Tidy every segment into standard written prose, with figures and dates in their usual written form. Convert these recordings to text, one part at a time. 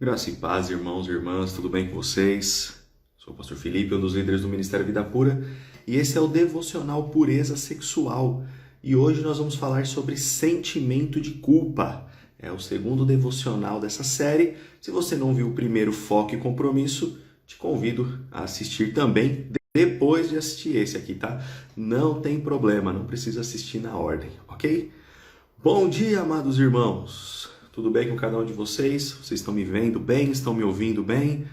Graça e paz, irmãos e irmãs, tudo bem com vocês? Sou o pastor Felipe, um dos líderes do Ministério Vida Pura, e esse é o Devocional Pureza Sexual. E hoje nós vamos falar sobre sentimento de culpa. É o segundo devocional dessa série. Se você não viu o primeiro, Foco e Compromisso, te convido a assistir também depois de assistir esse aqui, tá? Não tem problema, não precisa assistir na ordem, ok? Bom dia, amados irmãos! Tudo bem com cada um de vocês? Vocês estão me vendo bem? Estão me ouvindo bem?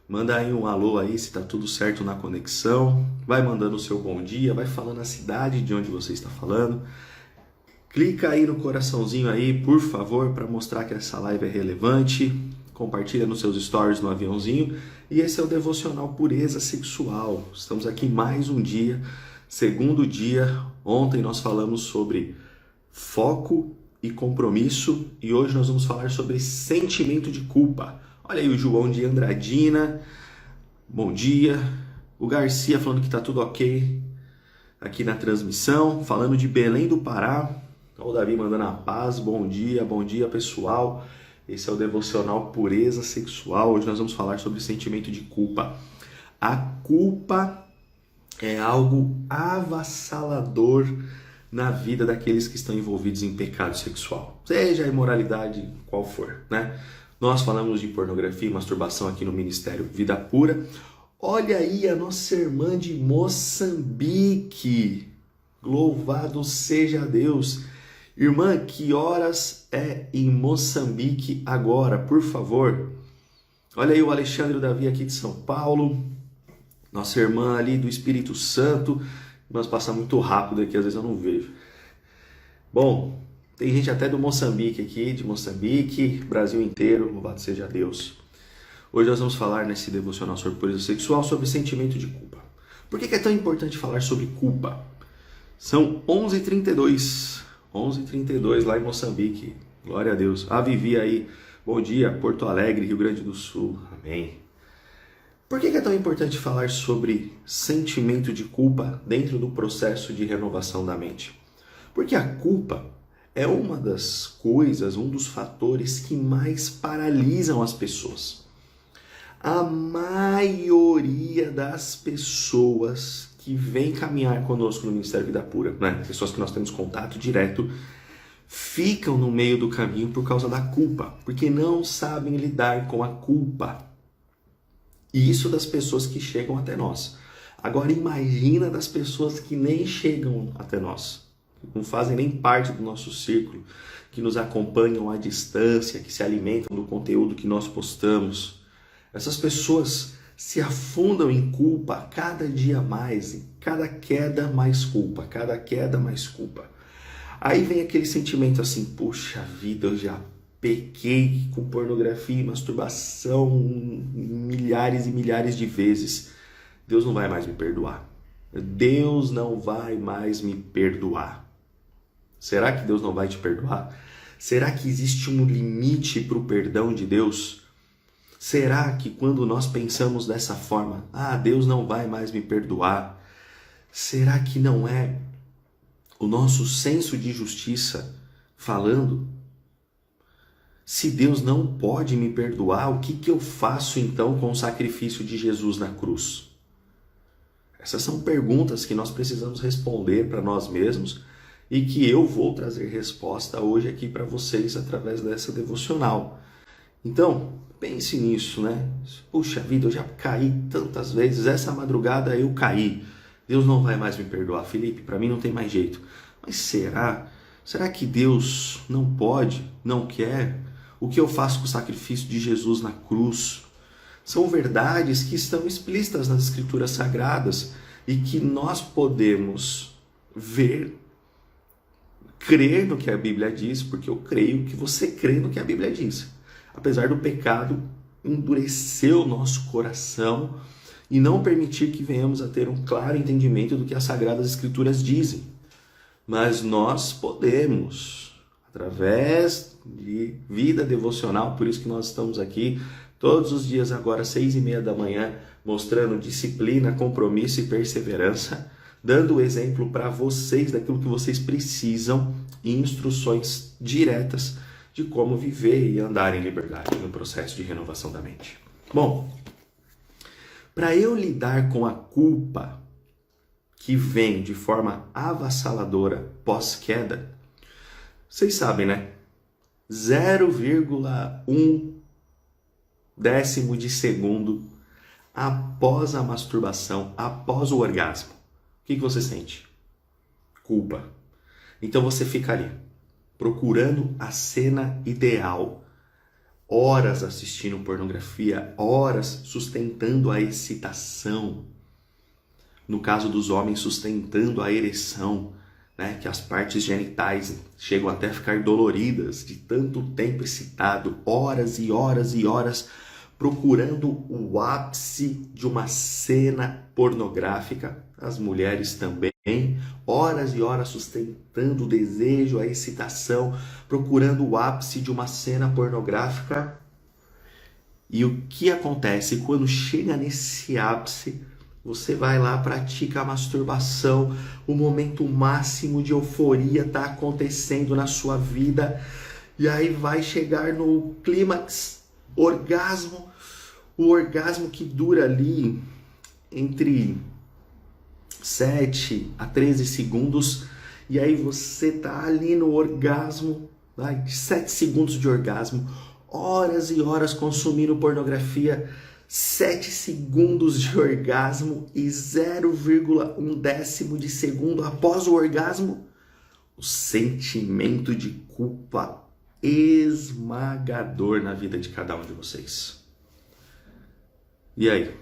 Manda aí um alô aí se está tudo certo na conexão. Vai mandando o seu bom dia, vai falando a cidade de onde você está falando. Clica aí no coraçãozinho aí, por favor, para mostrar que essa live é relevante. Compartilha nos seus stories no aviãozinho. E esse é o Devocional Pureza Sexual. Estamos aqui mais um dia, segundo dia. Ontem nós falamos sobre foco e compromisso, e hoje nós vamos falar sobre sentimento de culpa. Olha aí o João de Andradina, bom dia. O Garcia falando que tá tudo ok aqui na transmissão, falando de Belém do Pará. O Davi mandando a paz, bom dia pessoal. Esse é o Devocional Pureza Sexual. Hoje nós vamos falar sobre sentimento de culpa. A culpa é algo avassalador na vida daqueles que estão envolvidos em pecado sexual, seja a imoralidade qual for, né? Nós falamos de pornografia e masturbação aqui no Ministério Vida Pura. Olha aí a nossa irmã de Moçambique, louvado seja Deus. Irmã, que horas é em Moçambique agora, por favor? Olha aí o Alexandre e o Davi aqui de São Paulo, nossa irmã ali do Espírito Santo. Mas passa muito rápido aqui, às vezes eu não vejo. Bom, tem gente até do Moçambique aqui, de Moçambique, Brasil inteiro, louvado seja Deus. Hoje nós vamos falar nesse devocional sobre pureza sexual, sobre sentimento de culpa. Por que é tão importante falar sobre culpa? São 11h32, 11h32 lá em Moçambique, glória a Deus. A Vivi aí, bom dia, Porto Alegre, Rio Grande do Sul, amém. Por que é tão importante falar sobre sentimento de culpa dentro do processo de renovação da mente? Porque a culpa é uma das coisas, um dos fatores que mais paralisam as pessoas. A maioria das pessoas que vem caminhar conosco no Ministério Vida Pura, né? Pessoas que nós temos contato direto, ficam no meio do caminho por causa da culpa, porque não sabem lidar com a culpa. E isso das pessoas que chegam até nós. Agora imagina das pessoas que nem chegam até nós, que não fazem nem parte do nosso círculo, que nos acompanham à distância, que se alimentam do conteúdo que nós postamos. Essas pessoas se afundam em culpa cada dia mais, em cada queda mais culpa, cada queda mais culpa. Aí vem aquele sentimento assim, puxa vida, eu já pequei com pornografia e masturbação milhares e milhares de vezes. Deus não vai mais me perdoar. Deus não vai mais me perdoar. Será que Deus não vai te perdoar? Será que existe um limite para o perdão de Deus? Será que quando nós pensamos dessa forma, Deus não vai mais me perdoar, será que não é o nosso senso de justiça falando? Se Deus não pode me perdoar, o que eu faço então com o sacrifício de Jesus na cruz? Essas são perguntas que nós precisamos responder para nós mesmos e que eu vou trazer resposta hoje aqui para vocês através dessa devocional. Então, pense nisso, né? Puxa vida, eu já caí tantas vezes, essa madrugada eu caí. Deus não vai mais me perdoar, Felipe, para mim não tem mais jeito. Mas será? Será que Deus não pode, não quer? O que eu faço com o sacrifício de Jesus na cruz? São verdades que estão explícitas nas Escrituras Sagradas e que nós podemos ver, crer no que a Bíblia diz, porque eu creio que você crê no que a Bíblia diz. Apesar do pecado endurecer o nosso coração e não permitir que venhamos a ter um claro entendimento do que as Sagradas Escrituras dizem. Mas nós podemos, através de vida devocional, por isso que nós estamos aqui todos os dias agora, 6h30 da manhã, mostrando disciplina, compromisso e perseverança, dando o exemplo para vocês daquilo que vocês precisam e instruções diretas de como viver e andar em liberdade no processo de renovação da mente. Bom, para eu lidar com a culpa que vem de forma avassaladora pós-queda, vocês sabem, né? 0,1 décimo de segundo após a masturbação, após o orgasmo, o que você sente? Culpa. Então você fica ali, procurando a cena ideal, horas assistindo pornografia, horas sustentando a excitação. No caso dos homens, sustentando a ereção, né? Que as partes genitais chegam até a ficar doloridas de tanto tempo excitado, horas e horas e horas, procurando o ápice de uma cena pornográfica. As mulheres também, horas e horas sustentando o desejo, a excitação, procurando o ápice de uma cena pornográfica. E o que acontece quando chega nesse ápice? Você vai lá, pratica a masturbação, o momento máximo de euforia está acontecendo na sua vida, e aí vai chegar no clímax, orgasmo, o orgasmo que dura ali entre 7 a 13 segundos, e aí você tá ali no orgasmo, 7 segundos de orgasmo, horas e horas consumindo pornografia, 7 segundos de orgasmo e 0,1 décimo de segundo após o orgasmo, o sentimento de culpa esmagador na vida de cada um de vocês. E aí?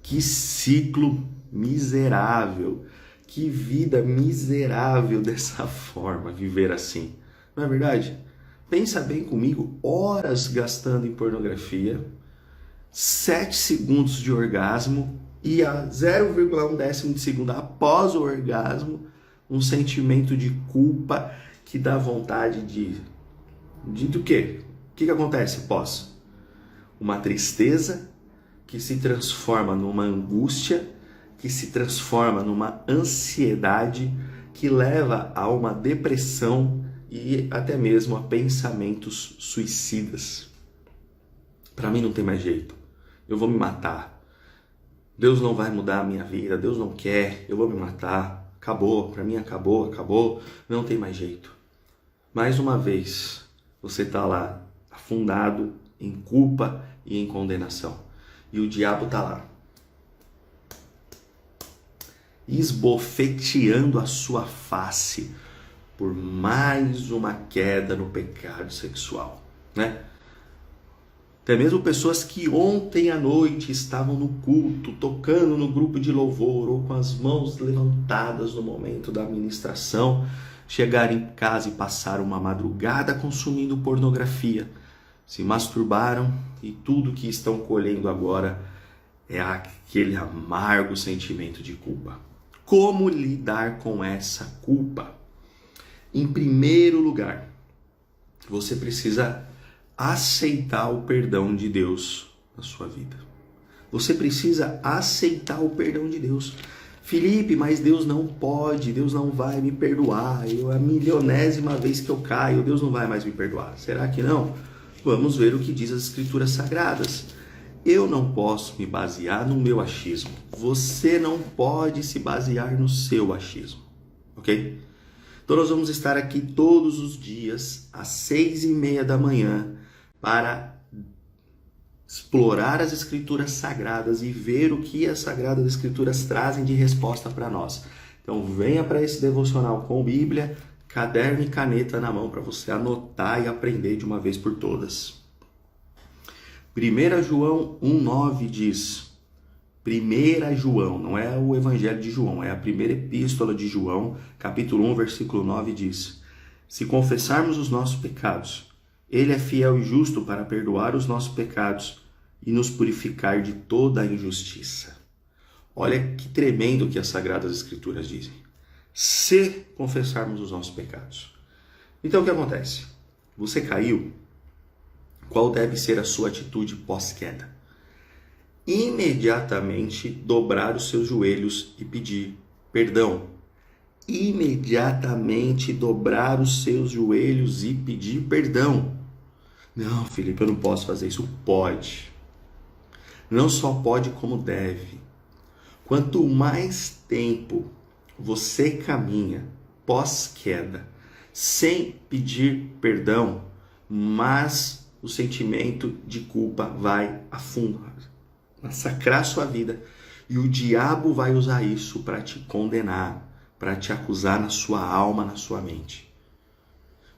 Que ciclo miserável, que vida miserável dessa forma, viver assim. Não é verdade? Pensa bem comigo, horas gastando em pornografia, 7 segundos de orgasmo e a 0,1 décimo de segundo após o orgasmo, um sentimento de culpa que dá vontade de do quê? O que acontece pós? Uma tristeza que se transforma numa angústia, que se transforma numa ansiedade, que leva a uma depressão e até mesmo a pensamentos suicidas. Para mim não tem mais jeito. Eu vou me matar. Deus não vai mudar a minha vida. Deus não quer. Eu vou me matar. Acabou. Para mim acabou. Não tem mais jeito. Mais uma vez, você está lá afundado em culpa e em condenação. E o diabo está lá, esbofeteando a sua face por mais uma queda no pecado sexual, né? Até mesmo pessoas que ontem à noite estavam no culto, tocando no grupo de louvor ou com as mãos levantadas no momento da ministração, chegaram em casa e passaram uma madrugada consumindo pornografia, se masturbaram e tudo que estão colhendo agora é aquele amargo sentimento de culpa. Como lidar com essa culpa? Em primeiro lugar, você precisa aceitar o perdão de Deus na sua vida. Você precisa aceitar o perdão de Deus. Felipe, mas Deus não pode, Deus não vai me perdoar. A milionésima vez que eu caio, Deus não vai mais me perdoar. Será que não? Vamos ver o que diz as Escrituras Sagradas. Eu não posso me basear no meu achismo. Você não pode se basear no seu achismo. Ok? Então nós vamos estar aqui todos os dias às 6:30 da manhã para explorar as Escrituras Sagradas e ver o que as Sagradas Escrituras trazem de resposta para nós. Então venha para esse devocional com Bíblia, caderno e caneta na mão para você anotar e aprender de uma vez por todas. 1 João 1,9 diz, 1 João, não é o Evangelho de João, é a primeira epístola de João, capítulo 1, versículo 9 diz, se confessarmos os nossos pecados, Ele é fiel e justo para perdoar os nossos pecados e nos purificar de toda a injustiça. Olha que tremendo que as Sagradas Escrituras dizem. Se confessarmos os nossos pecados. Então o que acontece? Você caiu? Qual deve ser a sua atitude pós-queda? Imediatamente dobrar os seus joelhos e pedir perdão. imediatamente dobrar os seus joelhos e pedir perdão. Não, Felipe, eu não posso fazer isso. Pode. Não só pode, como deve. Quanto mais tempo você caminha pós-queda sem pedir perdão, mais o sentimento de culpa vai afundar, massacrar sua vida, e o diabo vai usar isso para te condenar, para te acusar na sua alma, na sua mente.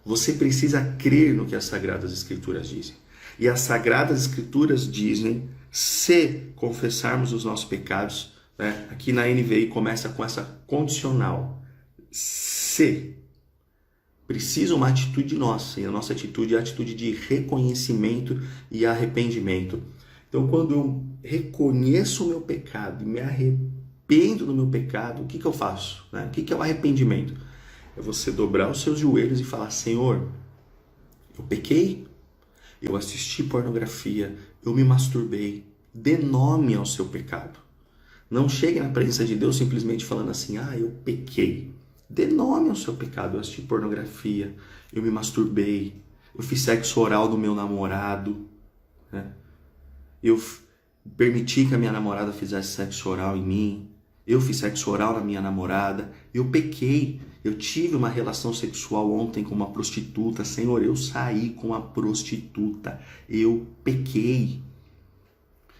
Você precisa crer no que as Sagradas Escrituras dizem. E as Sagradas Escrituras dizem, se confessarmos os nossos pecados, né? Aqui na NVI começa com essa condicional. Se. Precisa uma atitude nossa, e a nossa atitude é a atitude de reconhecimento e arrependimento. Então, quando eu reconheço o meu pecado e me arrependo do meu pecado, o que eu faço? Né? O que é o arrependimento? É você dobrar os seus joelhos e falar: Senhor, eu pequei, eu assisti pornografia, eu me masturbei, dê nome ao seu pecado. Não chegue na presença de Deus simplesmente falando assim: eu pequei. Dê nome ao seu pecado. Eu assisti pornografia, eu me masturbei, eu fiz sexo oral no meu namorado, né? Eu permiti que a minha namorada fizesse sexo oral em mim, eu fiz sexo oral na minha namorada, eu pequei, eu tive uma relação sexual ontem com uma prostituta, Senhor, eu saí com a prostituta, eu pequei.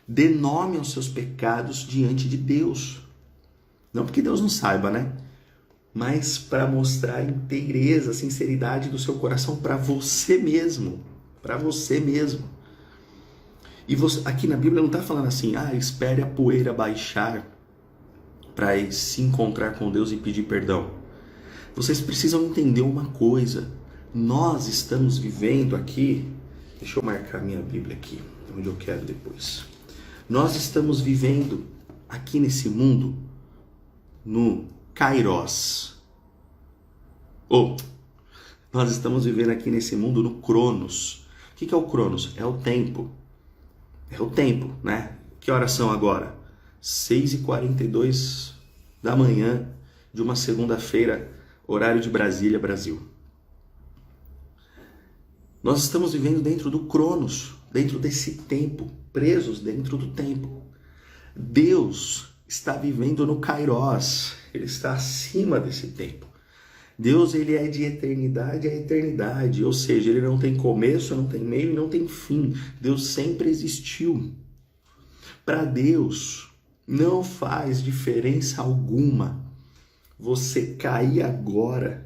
Dê nome aos seus pecados diante de Deus. Não porque Deus não saiba, né? Mas para mostrar a inteireza, a sinceridade do seu coração para você mesmo. Para você mesmo. E você, aqui na Bíblia não está falando assim: espere a poeira baixar para se encontrar com Deus e pedir perdão. Vocês precisam entender uma coisa. Nós estamos vivendo aqui, deixa eu marcar minha Bíblia aqui, onde eu quero depois. Nós estamos vivendo aqui nesse mundo no Kairos. Nós estamos vivendo aqui nesse mundo no Cronos. O que é o Cronos? É o tempo. É o tempo, né? Que horas são agora? 6h42 da manhã de uma segunda-feira, horário de Brasília, Brasil. Nós estamos vivendo dentro do Cronos, dentro desse tempo, presos dentro do tempo. Deus está vivendo no Kairos, ele está acima desse tempo. Deus, ele é de eternidade a eternidade, ou seja, ele não tem começo, não tem meio e não tem fim. Deus sempre existiu. Para Deus, não faz diferença alguma você cair agora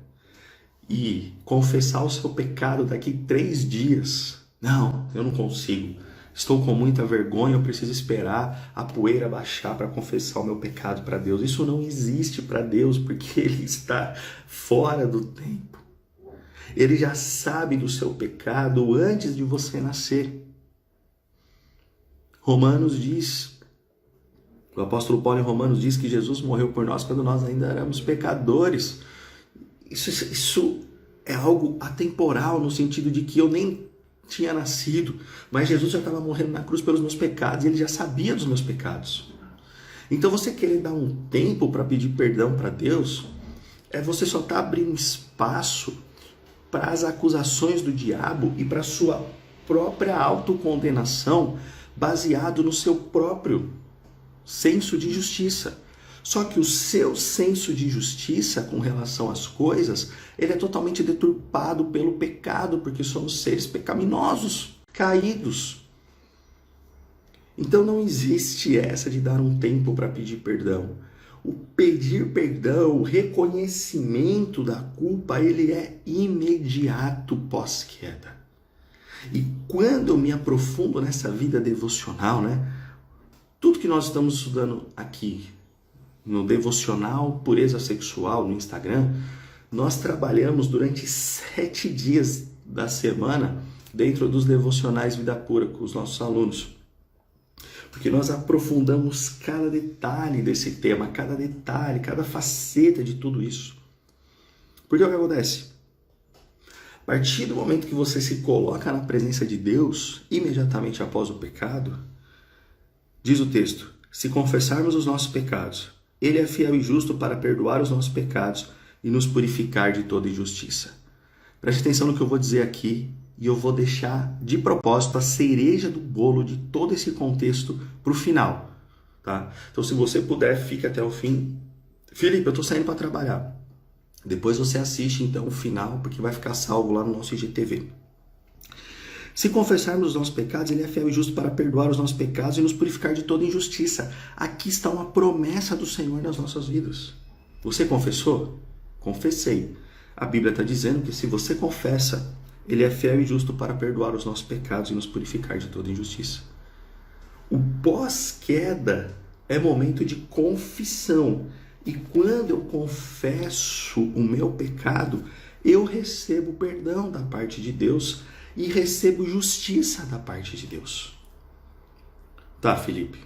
e confessar o seu pecado daqui 3 dias. Não, eu não consigo. Estou com muita vergonha, eu preciso esperar a poeira baixar para confessar o meu pecado para Deus. Isso não existe para Deus, porque Ele está fora do tempo. Ele já sabe do seu pecado antes de você nascer. Romanos diz, o apóstolo Paulo em Romanos diz que Jesus morreu por nós quando nós ainda éramos pecadores. Isso é algo atemporal, no sentido de que eu nem tinha nascido, mas Jesus já estava morrendo na cruz pelos meus pecados, e ele já sabia dos meus pecados. Então você querer dar um tempo para pedir perdão para Deus, você só está abrindo espaço para as acusações do diabo e para a sua própria autocondenação, baseado no seu próprio senso de justiça. Só que o seu senso de justiça com relação às coisas, ele é totalmente deturpado pelo pecado, porque somos seres pecaminosos, caídos. Então não existe essa de dar um tempo para pedir perdão. O pedir perdão, o reconhecimento da culpa, ele é imediato pós-queda. E quando eu me aprofundo nessa vida devocional, né? Tudo que nós estamos estudando aqui, no devocional Pureza Sexual no Instagram, nós trabalhamos durante 7 dias da semana dentro dos devocionais Vida Pura com os nossos alunos. Porque nós aprofundamos cada detalhe desse tema, cada detalhe, cada faceta de tudo isso. Porque o que acontece? A partir do momento que você se coloca na presença de Deus, imediatamente após o pecado, diz o texto: se confessarmos os nossos pecados, Ele é fiel e justo para perdoar os nossos pecados e nos purificar de toda injustiça. Preste atenção no que eu vou dizer aqui e eu vou deixar de propósito a cereja do bolo de todo esse contexto para o final. Tá? Então, se você puder, fique até o fim. Felipe, eu estou saindo para trabalhar. Depois você assiste então o final, porque vai ficar salvo lá no nosso IGTV. Se confessarmos os nossos pecados, Ele é fiel e justo para perdoar os nossos pecados e nos purificar de toda injustiça. Aqui está uma promessa do Senhor nas nossas vidas. Você confessou? Confessei. A Bíblia está dizendo que se você confessa, Ele é fiel e justo para perdoar os nossos pecados e nos purificar de toda injustiça. O pós-queda é momento de confissão. E quando eu confesso o meu pecado, eu recebo perdão da parte de Deus e recebo justiça da parte de Deus. Tá, Felipe?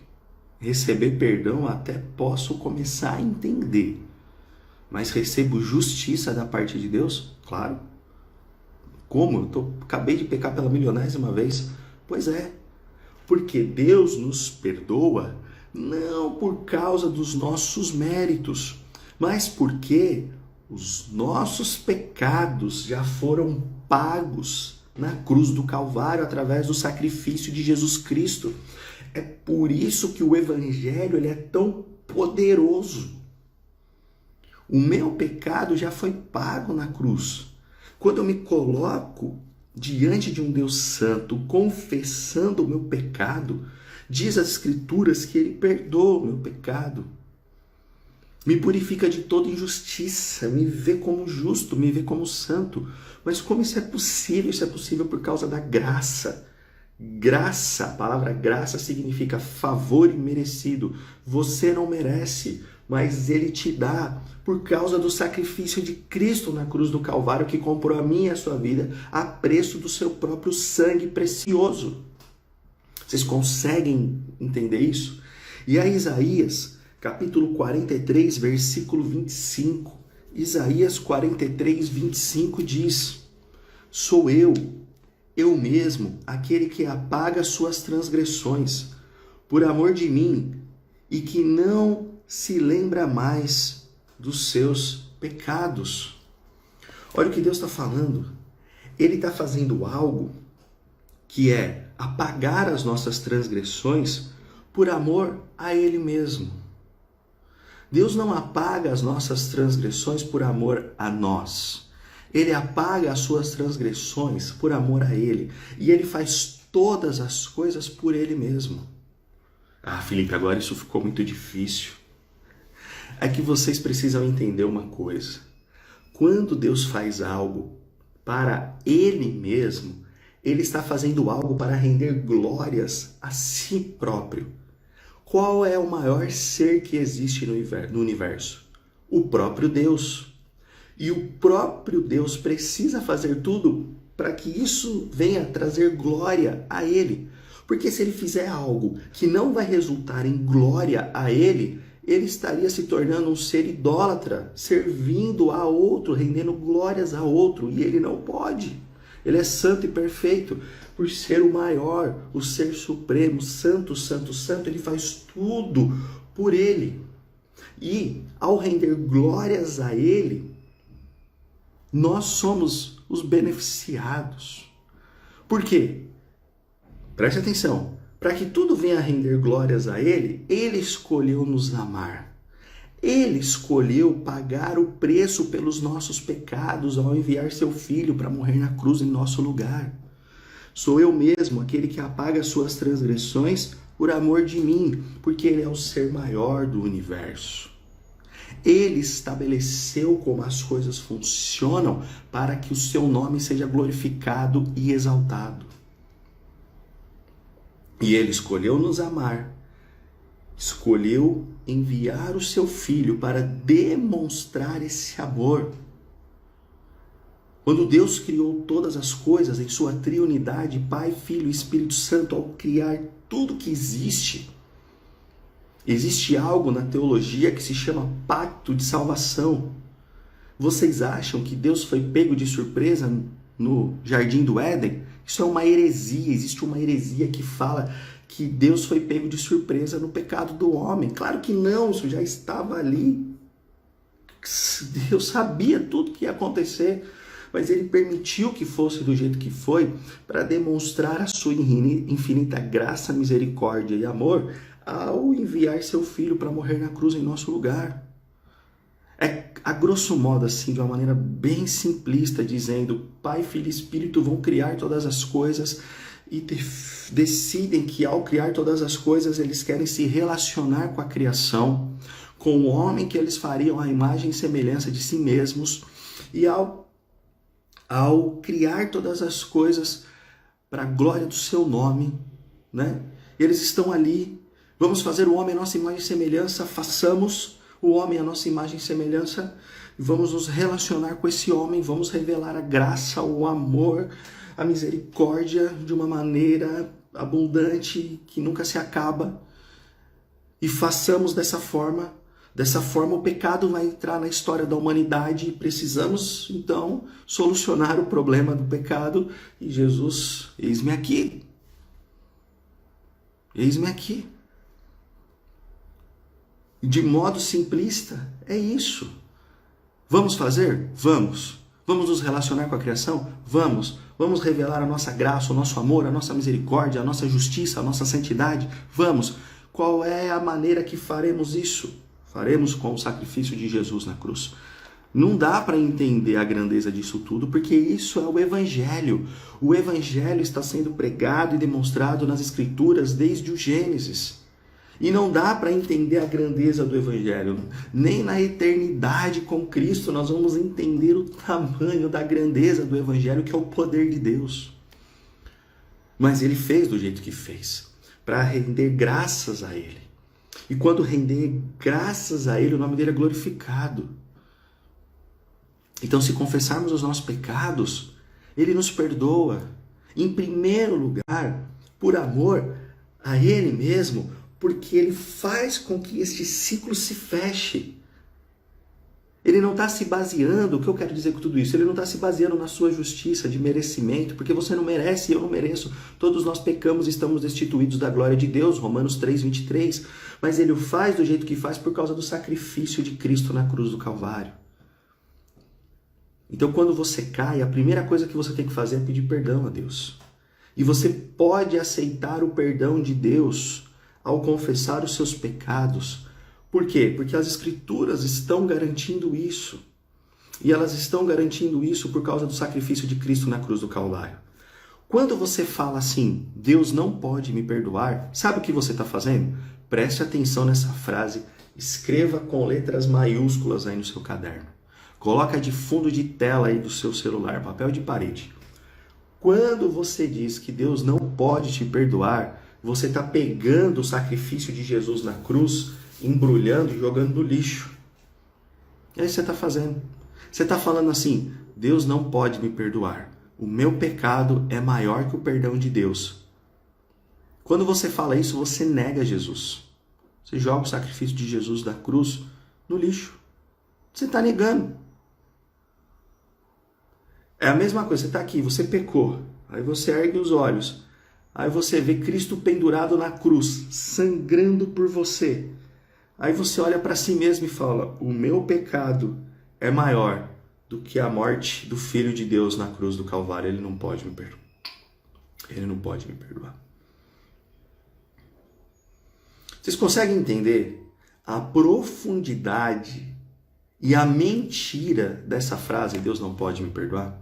Receber perdão até posso começar a entender. Mas recebo justiça da parte de Deus? Claro. Como? Acabei de pecar pela milionésima vez? Pois é. Porque Deus nos perdoa não por causa dos nossos méritos, mas porque os nossos pecados já foram pagos na cruz do Calvário através do sacrifício de Jesus Cristo. É por isso que o Evangelho ele é tão poderoso. O meu pecado já foi pago na cruz. Quando eu me coloco diante de um Deus santo, confessando o meu pecado, diz as Escrituras que Ele perdoa o meu pecado, me purifica de toda injustiça, me vê como justo, me vê como santo. Mas como isso é possível? Isso é possível por causa da graça. Graça, a palavra graça significa favor imerecido. Você não merece, mas Ele te dá por causa do sacrifício de Cristo na cruz do Calvário, que comprou a minha e a sua vida a preço do seu próprio sangue precioso. Vocês conseguem entender isso? E aí Isaías, capítulo 43, versículo 25. Isaías 43, 25 diz: Sou eu mesmo, aquele que apaga suas transgressões, por amor de mim, e que não se lembra mais dos seus pecados. Olha o que Deus está falando. Ele está fazendo algo que é apagar as nossas transgressões por amor a Ele mesmo. Deus não apaga as nossas transgressões por amor a nós. Ele apaga as suas transgressões por amor a Ele. E Ele faz todas as coisas por Ele mesmo. Ah, Felipe, agora isso ficou muito difícil. É que vocês precisam entender uma coisa. Quando Deus faz algo para Ele mesmo, Ele está fazendo algo para render glórias a si próprio. Qual é o maior ser que existe no universo? O próprio Deus. E o próprio Deus precisa fazer tudo para que isso venha trazer glória a Ele. Porque se Ele fizer algo que não vai resultar em glória a Ele, Ele estaria se tornando um ser idólatra, servindo a outro, rendendo glórias a outro. E Ele não pode. Ele é santo e perfeito. Por ser o maior, o ser supremo, santo, santo, santo, Ele faz tudo por Ele. E ao render glórias a Ele, nós somos os beneficiados. Por quê? Preste atenção. Para que tudo venha a render glórias a Ele, Ele escolheu nos amar. Ele escolheu pagar o preço pelos nossos pecados ao enviar seu Filho para morrer na cruz em nosso lugar. Sou eu mesmo, aquele que apaga as suas transgressões por amor de mim, porque Ele é o ser maior do universo. Ele estabeleceu como as coisas funcionam para que o seu nome seja glorificado e exaltado. E Ele escolheu nos amar, escolheu enviar o seu Filho para demonstrar esse amor. Quando Deus criou todas as coisas em sua triunidade, Pai, Filho e Espírito Santo, ao criar tudo que existe, existe algo na teologia que se chama pacto de salvação. Vocês acham que Deus foi pego de surpresa no Jardim do Éden? Isso é uma heresia. Existe uma heresia que fala que Deus foi pego de surpresa no pecado do homem. Claro que não, isso já estava ali Deus sabia tudo que ia acontecer, mas ele permitiu que fosse do jeito que foi para demonstrar a sua infinita graça, misericórdia e amor ao enviar seu filho para morrer na cruz em nosso lugar. É, a grosso modo, assim, de uma maneira bem simplista, dizendo: Pai, Filho e Espírito vão criar todas as coisas e decidem que ao criar todas as coisas eles querem se relacionar com a criação, com o homem que eles fariam à imagem e semelhança de si mesmos, e ao criar todas as coisas para a glória do seu nome, né? Eles estão ali: vamos fazer o homem à nossa imagem e semelhança, façamos o homem à nossa imagem e semelhança, vamos nos relacionar com esse homem, vamos revelar a graça, o amor, a misericórdia de uma maneira abundante que nunca se acaba, e façamos dessa forma. Dessa forma o pecado vai entrar na história da humanidade e precisamos então solucionar o problema do pecado. E Jesus, eis-me aqui. Eis-me aqui. De modo simplista, é isso. Vamos fazer? Vamos. Vamos nos relacionar com a criação? Vamos. Vamos revelar a nossa graça, o nosso amor, a nossa misericórdia, a nossa justiça, a nossa santidade? Vamos. Qual é a maneira que faremos isso? Faremos com o sacrifício de Jesus na cruz. Não dá para entender a grandeza disso tudo, porque isso é o Evangelho. O Evangelho está sendo pregado e demonstrado nas Escrituras desde o Gênesis. E não dá para entender a grandeza do Evangelho. Nem na eternidade com Cristo nós vamos entender o tamanho da grandeza do Evangelho, que é o poder de Deus. Mas Ele fez do jeito que fez, para render graças a Ele. E quando render graças a Ele, o nome dele é glorificado. Então, se confessarmos os nossos pecados, Ele nos perdoa. Em primeiro lugar, por amor a Ele mesmo, porque Ele faz com que este ciclo se feche. Ele não está se baseando, o que eu quero dizer com tudo isso? Ele não está se baseando na sua justiça de merecimento, porque você não merece e eu não mereço. Todos nós pecamos e estamos destituídos da glória de Deus, Romanos 3:23. Mas Ele o faz do jeito que faz por causa do sacrifício de Cristo na cruz do Calvário. Então, quando você cai, a primeira coisa que você tem que fazer é pedir perdão a Deus. E você pode aceitar o perdão de Deus ao confessar os seus pecados. Por quê? Porque as Escrituras estão garantindo isso. E elas estão garantindo isso por causa do sacrifício de Cristo na cruz do Calvário. Quando você fala assim, Deus não pode me perdoar, sabe o que você está fazendo? Preste atenção nessa frase, escreva com letras maiúsculas aí no seu caderno. Coloca de fundo de tela aí do seu celular, papel de parede. Quando você diz que Deus não pode te perdoar, você está pegando o sacrifício de Jesus na cruz, embrulhando e jogando no lixo. É isso que você está fazendo. Você está falando assim, Deus não pode me perdoar. O meu pecado é maior que o perdão de Deus. Quando você fala isso, você nega Jesus. Você joga o sacrifício de Jesus da cruz no lixo. Você está negando. É a mesma coisa, você está aqui, você pecou. Aí você ergue os olhos. Aí você vê Cristo pendurado na cruz, sangrando por você. Aí você olha para si mesmo e fala, o meu pecado é maior do que a morte do Filho de Deus na cruz do Calvário. Ele não pode me perdoar. Ele não pode me perdoar. Vocês conseguem entender a profundidade e a mentira dessa frase, Deus não pode me perdoar?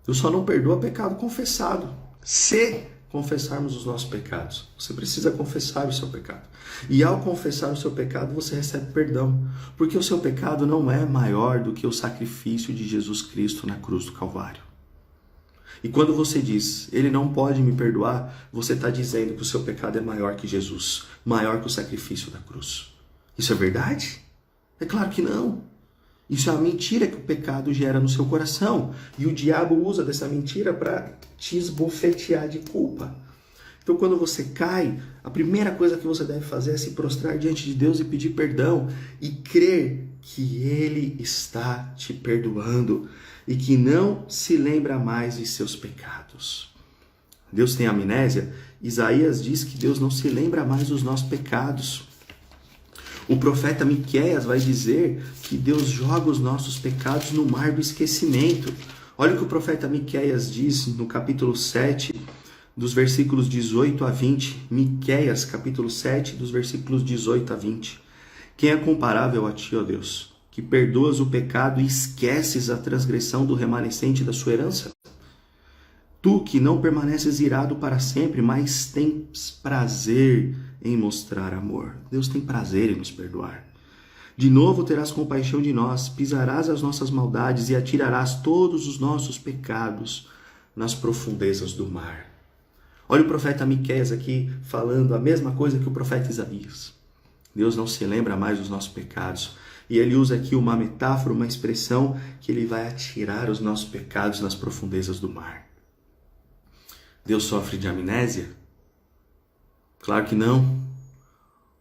Deus só não perdoa pecado confessado. Se confessarmos os nossos pecados, você precisa confessar o seu pecado. E ao confessar o seu pecado, você recebe perdão. Porque o seu pecado não é maior do que o sacrifício de Jesus Cristo na cruz do Calvário. E quando você diz, Ele não pode me perdoar, você está dizendo que o seu pecado é maior que Jesus, maior que o sacrifício da cruz. Isso é verdade? É claro que não. Isso é a mentira que o pecado gera no seu coração. E o diabo usa dessa mentira para te esbofetear de culpa. Então, quando você cai, a primeira coisa que você deve fazer é se prostrar diante de Deus e pedir perdão. E crer que Ele está te perdoando. E que não se lembra mais de seus pecados. Deus tem amnésia? Isaías diz que Deus não se lembra mais dos nossos pecados. O profeta Miqueias vai dizer que Deus joga os nossos pecados no mar do esquecimento. Olha o que o profeta Miqueias diz no capítulo 7, dos versículos 18 a 20. Miqueias, capítulo 7, dos versículos 18 a 20. Quem é comparável a ti, ó Deus, que perdoas o pecado e esqueces a transgressão do remanescente da sua herança? Tu que não permaneces irado para sempre, mas tens prazer em mostrar amor. Deus tem prazer em nos perdoar. De novo terás compaixão de nós, pisarás as nossas maldades e atirarás todos os nossos pecados nas profundezas do mar. Olha o profeta Miqueias aqui falando a mesma coisa que o profeta Isaías. Deus não se lembra mais dos nossos pecados. E ele usa aqui uma metáfora, uma expressão que ele vai atirar os nossos pecados nas profundezas do mar. Deus sofre de amnésia? Claro que não.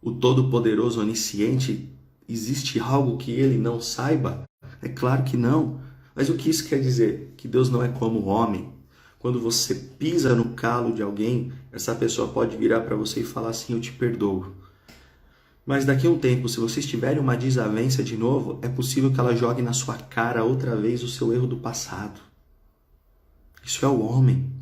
O Todo-Poderoso Onisciente, existe algo que ele não saiba? É claro que não. Mas o que isso quer dizer? Que Deus não é como o homem. Quando você pisa no calo de alguém, essa pessoa pode virar para você e falar assim, eu te perdoo. Mas daqui a um tempo, se vocês tiverem uma desavença de novo, é possível que ela jogue na sua cara outra vez o seu erro do passado. Isso é o homem.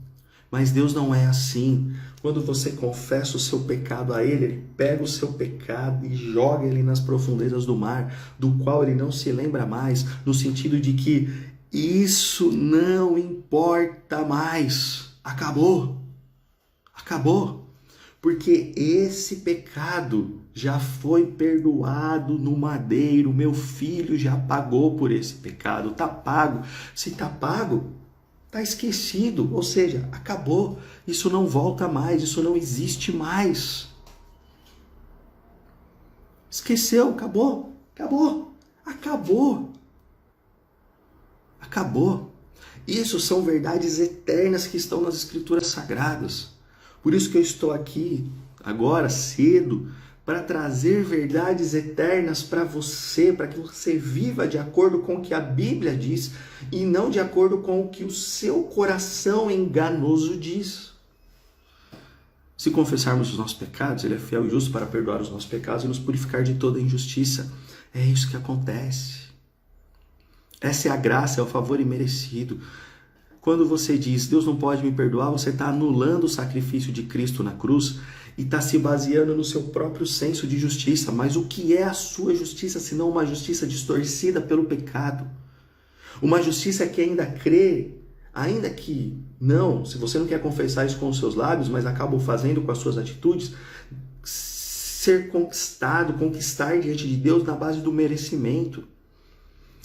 Mas Deus não é assim. Quando você confessa o seu pecado a Ele, Ele pega o seu pecado e joga ele nas profundezas do mar, do qual Ele não se lembra mais, no sentido de que isso não importa mais. Acabou. Acabou. Porque esse pecado já foi perdoado no madeiro. Meu filho já pagou por esse pecado. Está pago. Se está pago, está esquecido, ou seja, acabou. Isso não volta mais, isso não existe mais. Esqueceu, acabou, acabou, acabou. Acabou. Isso são verdades eternas que estão nas Escrituras Sagradas. Por isso que eu estou aqui, agora, cedo, para trazer verdades eternas para você, para que você viva de acordo com o que a Bíblia diz e não de acordo com o que o seu coração enganoso diz. Se confessarmos os nossos pecados, Ele é fiel e justo para perdoar os nossos pecados e nos purificar de toda injustiça. É isso que acontece. Essa é a graça, é o favor imerecido. Quando você diz, Deus não pode me perdoar, você está anulando o sacrifício de Cristo na cruz e está se baseando no seu próprio senso de justiça. Mas o que é a sua justiça, senão uma justiça distorcida pelo pecado? Uma justiça que ainda crê, ainda que não, se você não quer confessar isso com os seus lábios, mas acaba fazendo com as suas atitudes, ser conquistado, conquistar diante de Deus na base do merecimento.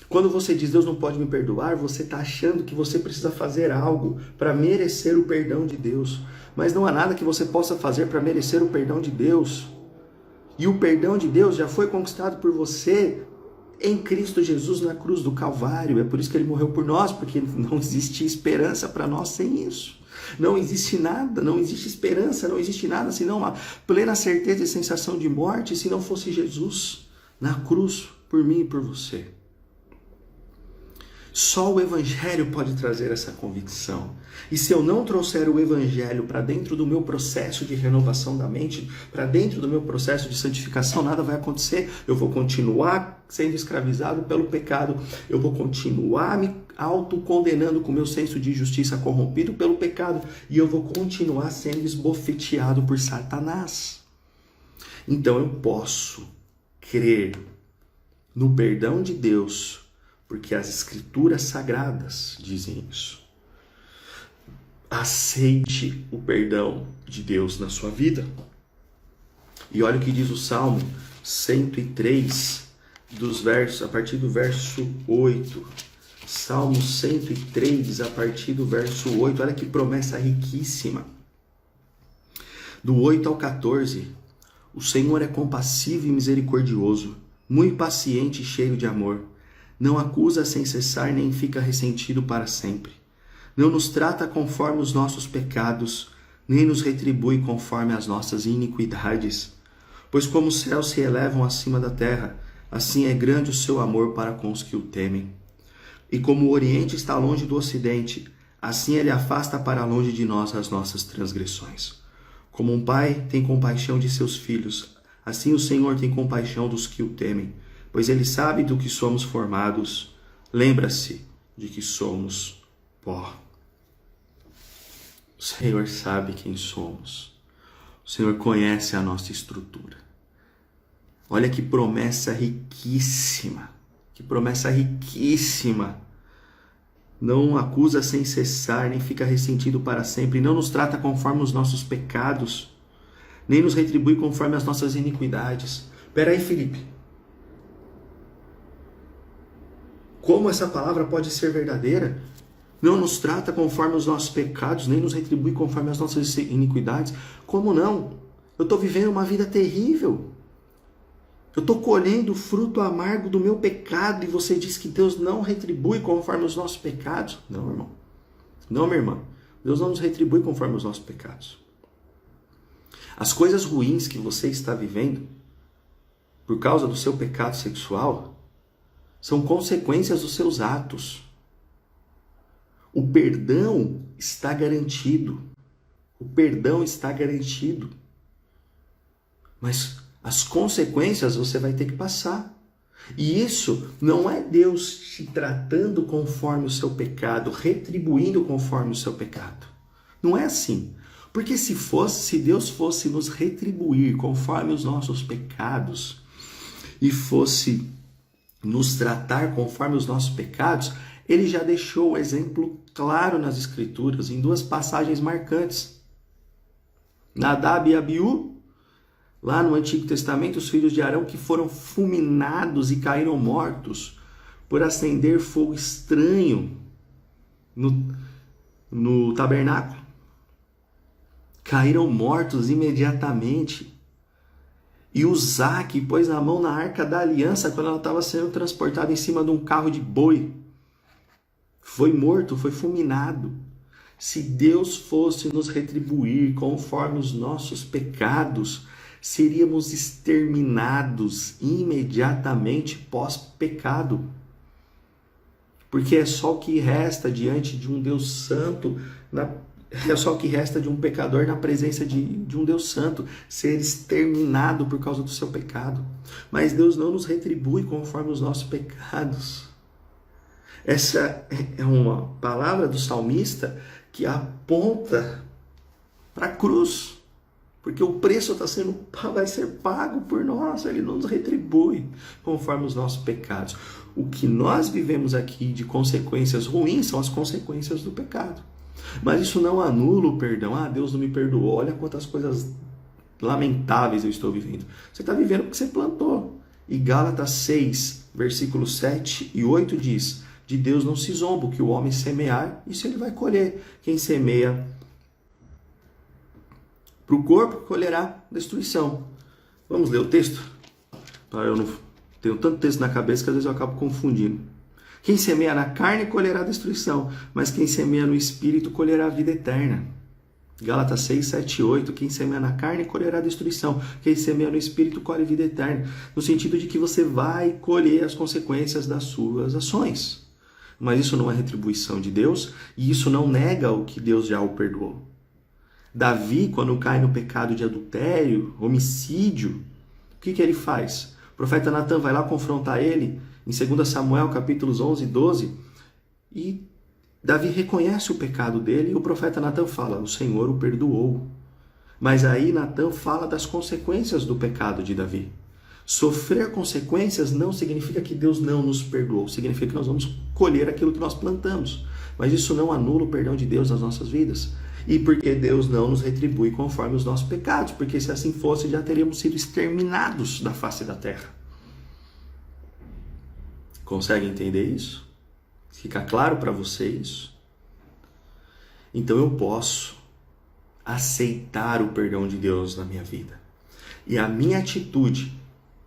Quando você diz, Deus não pode me perdoar, você está achando que você precisa fazer algo para merecer o perdão de Deus. Mas não há nada que você possa fazer para merecer o perdão de Deus. E o perdão de Deus já foi conquistado por você em Cristo Jesus na cruz do Calvário. É por isso que Ele morreu por nós, porque não existe esperança para nós sem isso. Não existe nada, não existe esperança, não existe nada senão uma plena certeza e sensação de morte se não fosse Jesus na cruz por mim e por você. Só o Evangelho pode trazer essa convicção. E se eu não trouxer o Evangelho para dentro do meu processo de renovação da mente, para dentro do meu processo de santificação, nada vai acontecer. Eu vou continuar sendo escravizado pelo pecado. Eu vou continuar me autocondenando com o meu senso de justiça corrompido pelo pecado. E eu vou continuar sendo esbofeteado por Satanás. Então eu posso crer no perdão de Deus, porque as Escrituras Sagradas dizem isso. Aceite o perdão de Deus na sua vida. E olha o que diz o Salmo 103, a partir do verso 8. Salmo 103, a partir do verso 8. Olha que promessa riquíssima. Do 8 ao 14. O Senhor é compassivo e misericordioso, muito paciente e cheio de amor. Não acusa sem cessar, nem fica ressentido para sempre. Não nos trata conforme os nossos pecados, nem nos retribui conforme as nossas iniquidades. Pois como os céus se elevam acima da terra, assim é grande o seu amor para com os que o temem. E como o Oriente está longe do Ocidente, assim Ele afasta para longe de nós as nossas transgressões. Como um pai tem compaixão de seus filhos, Assim o Senhor tem compaixão dos que o temem, pois ele sabe do que somos formados. Lembra-se de que somos pó. O Senhor sabe quem somos. O Senhor conhece a nossa estrutura. Olha que promessa riquíssima. Que promessa riquíssima. Não acusa sem cessar, nem fica ressentido para sempre. Não nos trata conforme os nossos pecados, nem nos retribui conforme as nossas iniquidades. Espera aí, Felipe. Como essa palavra pode ser verdadeira? Não nos trata conforme os nossos pecados, nem nos retribui conforme as nossas iniquidades. Como não? Eu estou vivendo uma vida terrível. Eu estou colhendo o fruto amargo do meu pecado e você diz que Deus não retribui conforme os nossos pecados? Não, irmão. Não, minha irmã. Deus não nos retribui conforme os nossos pecados. As coisas ruins que você está vivendo por causa do seu pecado sexual são consequências dos seus atos. O perdão está garantido. O perdão está garantido. Mas as consequências você vai ter que passar. E isso não é Deus te tratando conforme o seu pecado, retribuindo conforme o seu pecado. Não é assim. Porque se Deus fosse nos retribuir conforme os nossos pecados e fosse nos tratar conforme os nossos pecados, ele já deixou o exemplo claro nas Escrituras, em duas passagens marcantes. Nadab e Abiú, lá no Antigo Testamento, os filhos de Arão que foram fulminados e caíram mortos por acender fogo estranho no tabernáculo. Caíram mortos imediatamente. E Uzaque pôs a mão na arca da aliança quando ela estava sendo transportada em cima de um carro de boi. Foi morto, foi fulminado. Se Deus fosse nos retribuir conforme os nossos pecados, seríamos exterminados imediatamente pós-pecado. Porque é só o que resta diante de um Deus santo, é só o que resta de um pecador na presença de um Deus santo, ser exterminado por causa do seu pecado. Mas Deus não nos retribui conforme os nossos pecados. Essa é uma palavra do salmista que aponta para a cruz. Porque o preço vai ser pago por nós, ele não nos retribui conforme os nossos pecados. O que nós vivemos aqui de consequências ruins são as consequências do pecado. Mas isso não anula o perdão. Ah, Deus não me perdoou, olha quantas coisas lamentáveis eu estou vivendo. Você está vivendo porque você plantou. E Gálatas 6, versículos 7 e 8 diz: de Deus não se zomba, o que o homem semear, isso ele vai colher. Quem semeia para o corpo, colherá destruição. Vamos ler o texto? Eu não tenho tanto texto na cabeça que às vezes eu acabo confundindo. Quem semeia na carne, colherá destruição, mas quem semeia no Espírito, colherá a vida eterna. Gálatas 6, 7 e 8. Quem semeia na carne, colherá destruição. Quem semeia no Espírito, colhe vida eterna. No sentido de que você vai colher as consequências das suas ações. Mas isso não é retribuição de Deus, e isso não nega o que Deus já o perdoou. Davi, quando cai no pecado de adultério, homicídio, o que ele faz? O profeta Natan vai lá confrontar ele, em 2 Samuel, capítulos 11 e 12, e Davi reconhece o pecado dele, e o profeta Natan fala: o Senhor o perdoou. Mas aí Natan fala das consequências do pecado de Davi. Sofrer consequências não significa que Deus não nos perdoou, significa que nós vamos colher aquilo que nós plantamos. Mas isso não anula o perdão de Deus nas nossas vidas. E porque Deus não nos retribui conforme os nossos pecados, porque se assim fosse, já teríamos sido exterminados da face da terra. Consegue entender isso? Fica claro para você isso? Então eu posso aceitar o perdão de Deus na minha vida. E a minha atitude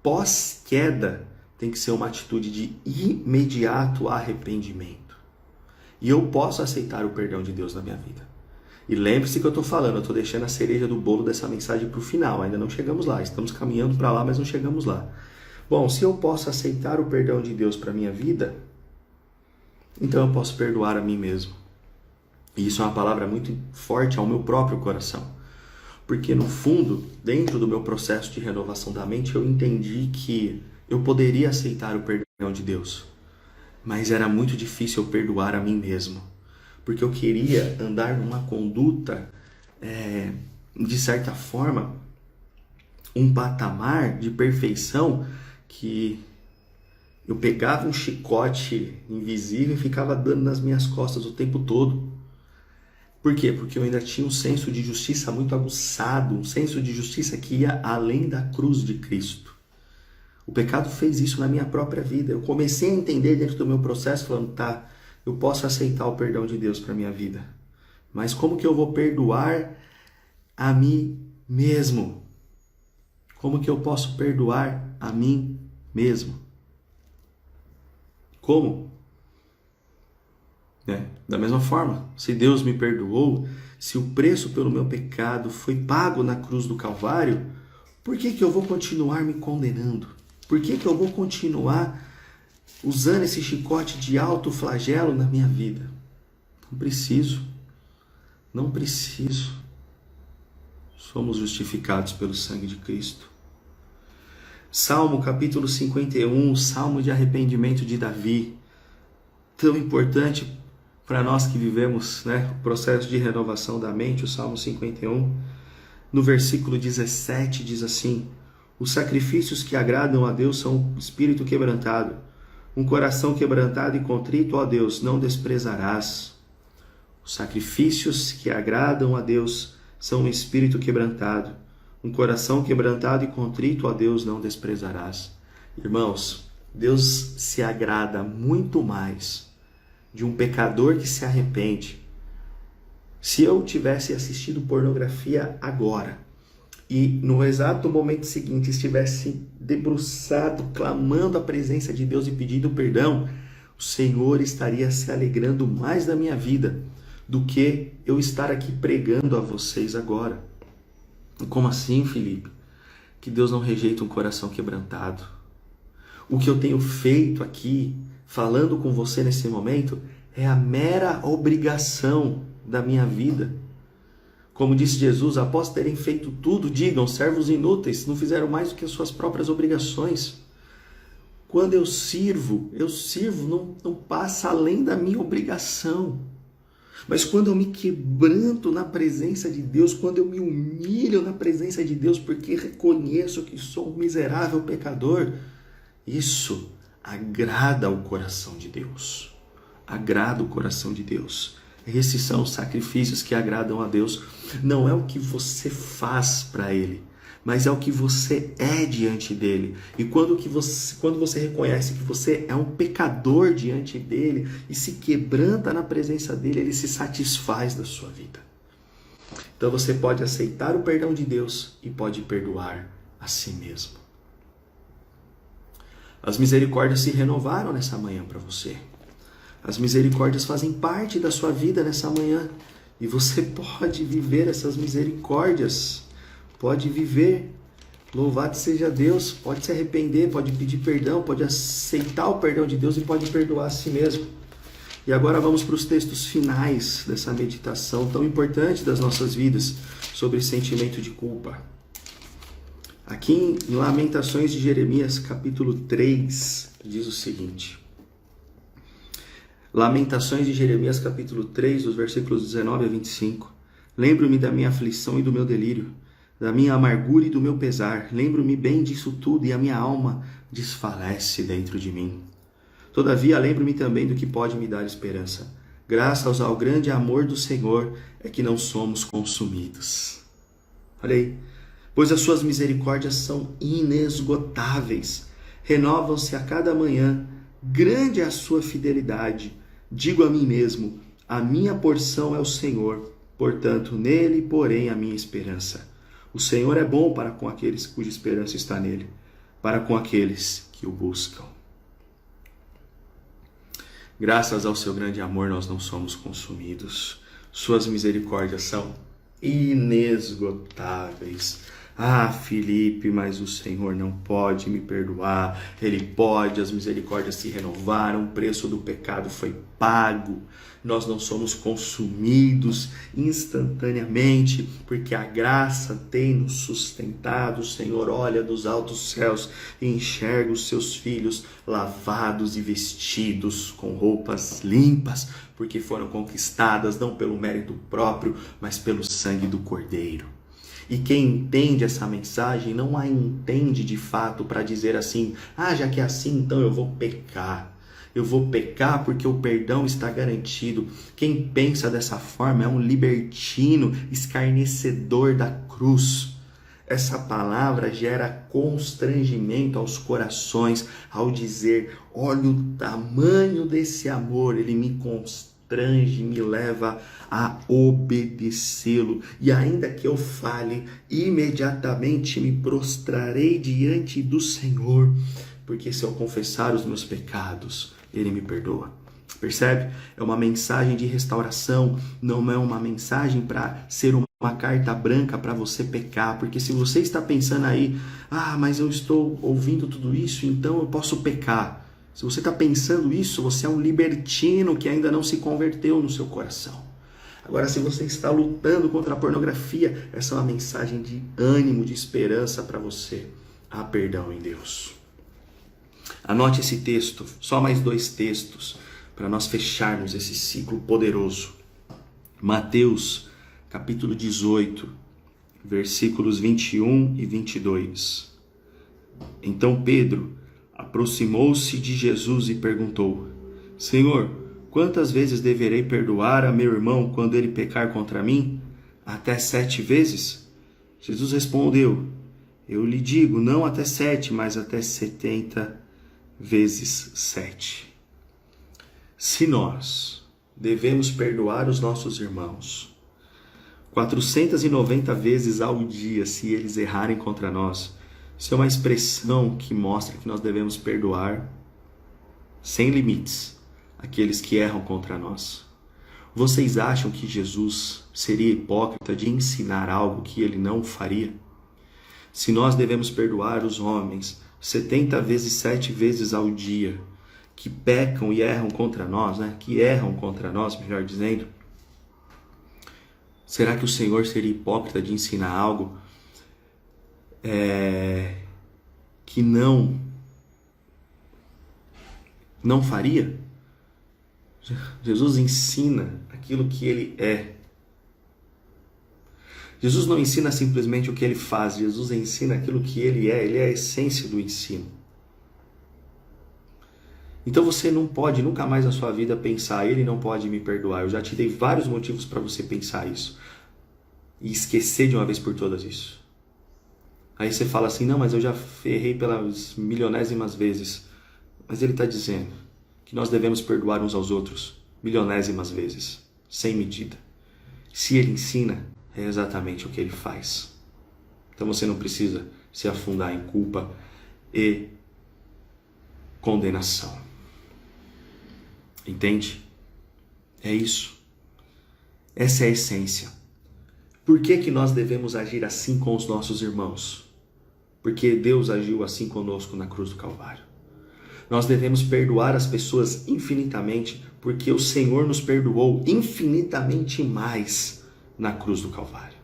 pós-queda tem que ser uma atitude de imediato arrependimento. E eu posso aceitar o perdão de Deus na minha vida. E lembre-se que eu estou falando, eu estou deixando a cereja do bolo dessa mensagem para o final, ainda não chegamos lá, estamos caminhando para lá, mas não chegamos lá. Bom, se eu posso aceitar o perdão de Deus para a minha vida, então eu posso perdoar a mim mesmo. E isso é uma palavra muito forte ao meu próprio coração. Porque no fundo, dentro do meu processo de renovação da mente, eu entendi que eu poderia aceitar o perdão de Deus, mas era muito difícil eu perdoar a mim mesmo, porque eu queria andar numa conduta, de certa forma, um patamar de perfeição que eu pegava um chicote invisível e ficava dando nas minhas costas o tempo todo. Por quê? Porque eu ainda tinha um senso de justiça muito aguçado, um senso de justiça que ia além da cruz de Cristo. O pecado fez isso na minha própria vida. Eu comecei a entender dentro do meu processo, falando, tá, eu posso aceitar o perdão de Deus para minha vida, mas como que eu vou perdoar a mim mesmo? Como que eu posso perdoar a mim mesmo? Como? Da mesma forma, se Deus me perdoou, se o preço pelo meu pecado foi pago na cruz do Calvário, por que eu vou continuar me condenando? Por que eu vou continuar usando esse chicote de alto flagelo na minha vida? Não preciso. Não preciso. Somos justificados pelo sangue de Cristo. Salmo capítulo 51, Salmo de arrependimento de Davi. Tão importante para nós que vivemos, o processo de renovação da mente, o Salmo 51. No versículo 17 diz assim: os sacrifícios que agradam a Deus são um espírito quebrantado. Um coração quebrantado e contrito, ó Deus, não desprezarás. Os sacrifícios que agradam a Deus são um espírito quebrantado. Um coração quebrantado e contrito, ó Deus, não desprezarás. Irmãos, Deus se agrada muito mais de um pecador que se arrepende. Se eu tivesse assistido pornografia agora e no exato momento seguinte estivesse debruçado, clamando a presença de Deus e pedindo perdão, o Senhor estaria se alegrando mais da minha vida do que eu estar aqui pregando a vocês agora. Como assim, Felipe? Que Deus não rejeita um coração quebrantado. O que eu tenho feito aqui, falando com você nesse momento, é a mera obrigação da minha vida. Como disse Jesus, após terem feito tudo, digam, servos inúteis, não fizeram mais do que as suas próprias obrigações. Quando eu sirvo não passa além da minha obrigação. Mas quando eu me quebranto na presença de Deus, quando eu me humilho na presença de Deus, porque reconheço que sou um miserável pecador, isso agrada o coração de Deus. Agrada o coração de Deus. Esses são os sacrifícios que agradam a Deus. Não é o que você faz para Ele, mas é o que você é diante dEle. E quando você reconhece que você é um pecador diante dEle e se quebranta na presença dEle, Ele se satisfaz da sua vida. Então você pode aceitar o perdão de Deus e pode perdoar a si mesmo. As misericórdias se renovaram nessa manhã para você. As misericórdias fazem parte da sua vida nessa manhã. E você pode viver essas misericórdias. Pode viver. Louvado seja Deus. Pode se arrepender, pode pedir perdão, pode aceitar o perdão de Deus e pode perdoar a si mesmo. E agora vamos para os textos finais dessa meditação tão importante das nossas vidas sobre sentimento de culpa. Aqui em Lamentações de Jeremias, capítulo 3, diz o seguinte. Lamentações de Jeremias, capítulo 3, dos versículos 19 a 25. Lembro-me da minha aflição e do meu delírio, da minha amargura e do meu pesar. Lembro-me bem disso tudo e a minha alma desfalece dentro de mim. Todavia, lembro-me também do que pode me dar esperança. Graças ao grande amor do Senhor é que não somos consumidos. Olha aí. Pois as suas misericórdias são inesgotáveis. Renovam-se a cada manhã. Grande é a sua fidelidade. Digo a mim mesmo, a minha porção é o Senhor, portanto, nele porém a minha esperança. O Senhor é bom para com aqueles cuja esperança está nele, para com aqueles que o buscam. Graças ao seu grande amor nós não somos consumidos. Suas misericórdias são inesgotáveis. Ah, Felipe, mas o Senhor não pode me perdoar. Ele pode, as misericórdias se renovaram, o preço do pecado foi pago. Nós não somos consumidos instantaneamente, porque a graça tem nos sustentado. O Senhor olha dos altos céus e enxerga os seus filhos lavados e vestidos com roupas limpas, porque foram conquistadas não pelo mérito próprio, mas pelo sangue do Cordeiro. E quem entende essa mensagem não a entende de fato para dizer assim: ah, já que é assim, então eu vou pecar. Eu vou pecar porque o perdão está garantido. Quem pensa dessa forma é um libertino, escarnecedor da cruz. Essa palavra gera constrangimento aos corações ao dizer: olha o tamanho desse amor, ele me constrange, me leva a obedecê-lo. E ainda que eu fale, imediatamente me prostrarei diante do Senhor, porque se eu confessar os meus pecados, Ele me perdoa. Percebe? É uma mensagem de restauração, não é uma mensagem para ser uma carta branca para você pecar, porque se você está pensando aí, ah, mas eu estou ouvindo tudo isso, então eu posso pecar. Se você está pensando isso, você é um libertino que ainda não se converteu no seu coração. Agora, se você está lutando contra a pornografia, essa é uma mensagem de ânimo, de esperança para você. Há perdão em Deus. Anote esse texto, só mais 2 textos, para nós fecharmos esse ciclo poderoso. Mateus, capítulo 18, versículos 21 e 22. Então Pedro aproximou-se de Jesus e perguntou: Senhor, quantas vezes deverei perdoar a meu irmão quando ele pecar contra mim? Até 7 vezes? Jesus respondeu: eu lhe digo, não até 7, mas até 70 vezes 7. Se nós devemos perdoar os nossos irmãos 490 vezes ao dia se eles errarem contra nós, isso é uma expressão que mostra que nós devemos perdoar sem limites aqueles que erram contra nós. Vocês acham que Jesus seria hipócrita de ensinar algo que ele não faria? Se nós devemos perdoar os homens 70 vezes 7 vezes ao dia, que pecam e erram contra nós, que erram contra nós, melhor dizendo, será que o Senhor seria hipócrita de ensinar algo que não faria? Jesus ensina aquilo que ele é. Jesus não ensina simplesmente o que ele faz, Jesus ensina aquilo que ele é a essência do ensino. Então você não pode nunca mais na sua vida pensar, ele não pode me perdoar. Eu já te dei vários motivos para você pensar isso e esquecer de uma vez por todas isso. Aí você fala assim, não, mas eu já errei pelas milionésimas vezes. Mas ele está dizendo que nós devemos perdoar uns aos outros milionésimas vezes, sem medida. Se ele ensina, é exatamente o que ele faz. Então você não precisa se afundar em culpa e condenação. Entende? É isso. Essa é a essência. Por que nós devemos agir assim com os nossos irmãos? Porque Deus agiu assim conosco na cruz do Calvário. Nós devemos perdoar as pessoas infinitamente, porque o Senhor nos perdoou infinitamente mais na cruz do Calvário.